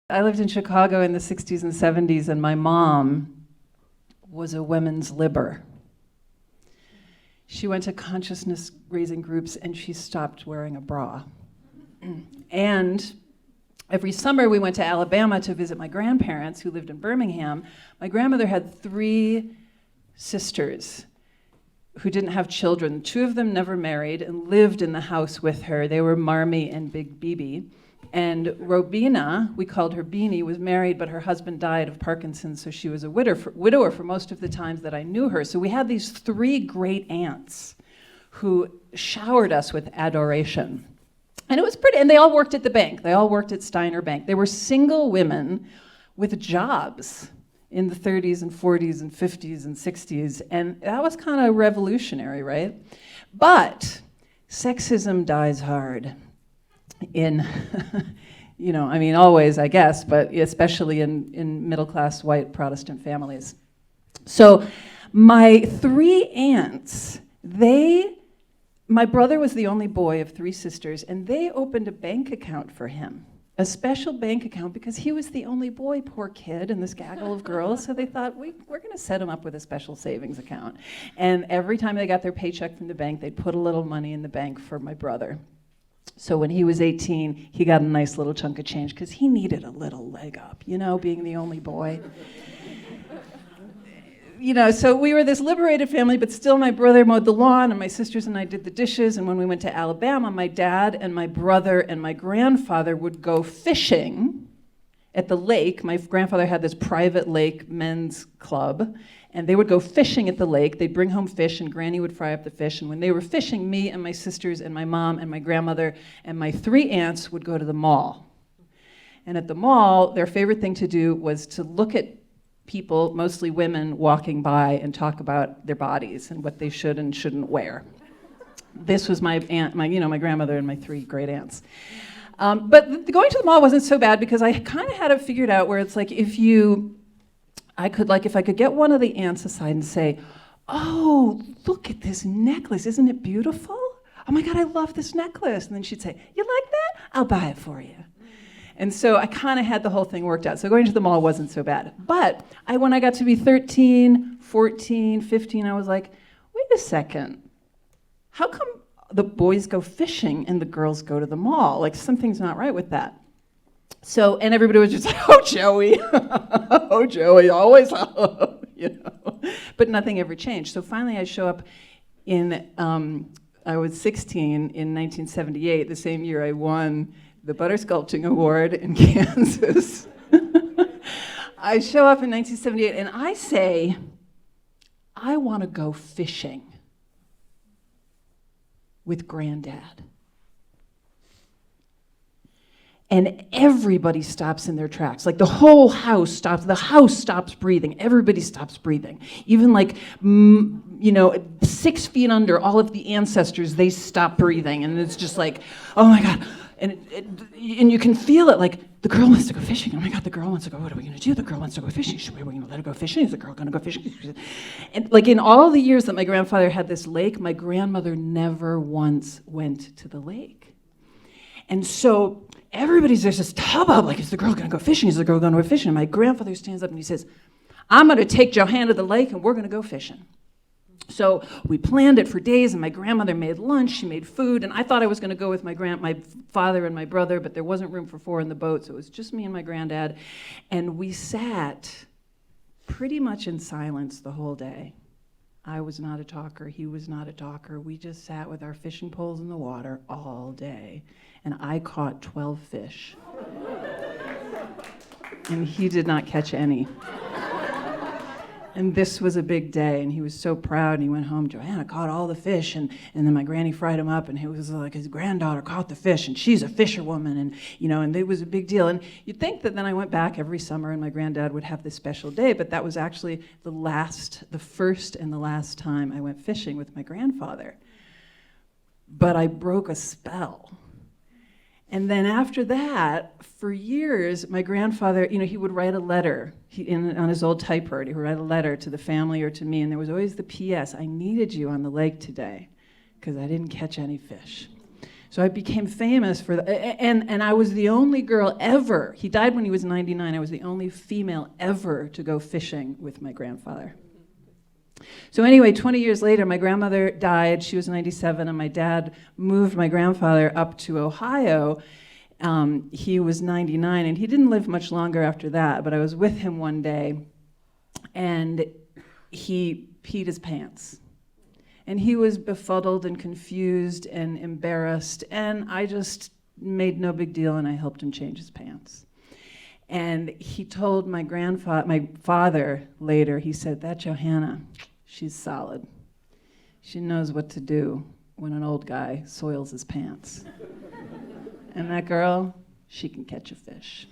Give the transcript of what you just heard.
I lived in Chicago in the 60s and 70s, and my mom was a women's libber. She went to consciousness raising groups and she stopped wearing a bra. And every summer we went to Alabama to visit my grandparents who lived in Birmingham. My grandmother had 3 sisters who didn't have children. 2 of them never married and lived in the house with her. They were Marmee and Big Bibi. And Robina, we called her Beanie, was married, but her husband died of Parkinson's, so she was a widower for most of the times that I knew her. So we had these 3 great aunts who showered us with adoration. And it was pretty, and they all worked at the bank. They all worked at Steiner Bank. They were single women with jobs in the 30s and 40s and 50s and 60s, and that was kind of revolutionary, right? But sexism dies hard in, always, I guess, but especially in middle-class white Protestant families. So my 3 aunts, my brother was the only boy of 3 sisters, and they opened a bank account for him, a special bank account, because he was the only boy, poor kid, in this gaggle of girls. So they thought, we're going to set him up with a special savings account. And every time they got their paycheck from the bank, they'd put a little money in the bank for my brother. So when he was 18, he got a nice little chunk of change because he needed a little leg up, being the only boy. So we were this liberated family, but still my brother mowed the lawn and my sisters and I did the dishes. And when we went to Alabama, my dad and my brother and my grandfather would go fishing at the lake. My grandfather had this private lake men's club, and they would go fishing at the lake. They'd bring home fish, and Granny would fry up the fish. And when they were fishing, me and my sisters and my mom and my grandmother and my 3 aunts would go to the mall. And at the mall, their favorite thing to do was to look at people, mostly women, walking by and talk about their bodies and what they should and shouldn't wear. This was my aunt, my grandmother and my 3 great aunts. But going to the mall wasn't so bad because I kind of had it figured out where it's like if I could get one of the aunts aside and say, "Oh, look at this necklace, isn't it beautiful? Oh my God, I love this necklace." And then she'd say, "You like that? I'll buy it for you." And so I kind of had the whole thing worked out. So going to the mall wasn't so bad. But when I got to be 13, 14, 15, I was like, wait a second. How come the boys go fishing and the girls go to the mall? Like, something's not right with that. So, and everybody was just like, "Oh, Joey, oh, Joey, always, But nothing ever changed. So finally I show up I was 16 in 1978, the same year I won the Butter Sculpting Award in Kansas. I show up in 1978 and I say, I want to go fishing with Granddad. And everybody stops in their tracks. Like the whole house stops. The house stops breathing. Everybody stops breathing. Even 6 feet under, all of the ancestors, they stop breathing. And it's just like, oh my God. And you can feel it, like, the girl wants to go fishing. Oh my God, the girl wants to go. What are we going to do? The girl wants to go fishing. Are we going to let her go fishing? Is the girl going to go fishing? And in all the years that my grandfather had this lake, my grandmother never once went to the lake. And so there's this hubbub, like, is the girl going to go fishing? Is the girl going to go fishing? And my grandfather stands up and he says, "I'm going to take Johanna to the lake and we're going to go fishing." So we planned it for days, and my grandmother made lunch, she made food, and I thought I was going to go with my father and my brother, but there wasn't room for 4 in the boat, so it was just me and my granddad. And we sat pretty much in silence the whole day. I was not a talker, he was not a talker. We just sat with our fishing poles in the water all day, and I caught 12 fish. And he did not catch any. And this was a big day, and he was so proud, and he went home, "Johanna caught all the fish," and then my granny fried him up, and he was like, his granddaughter caught the fish, and she's a fisherwoman, and it was a big deal. And you'd think that then I went back every summer, and my granddad would have this special day, but that was actually the first and the last time I went fishing with my grandfather. But I broke a spell. And then after that, for years, my grandfather, he would write a letter on his old typewriter. He would write a letter to the family or to me, and there was always the P.S., "I needed you on the lake today because I didn't catch any fish." So I became famous for and I was the only girl ever. He died when he was 99. I was the only female ever to go fishing with my grandfather. So anyway, 20 years later, my grandmother died. She was 97, and my dad moved my grandfather up to Ohio. He was 99, and he didn't live much longer after that, but I was with him one day, and he peed his pants. And he was befuddled and confused and embarrassed, and I just made no big deal, and I helped him change his pants. And he told my father later, he said, "That Johanna, she's solid. She knows what to do when an old guy soils his pants. And that girl, she can catch a fish."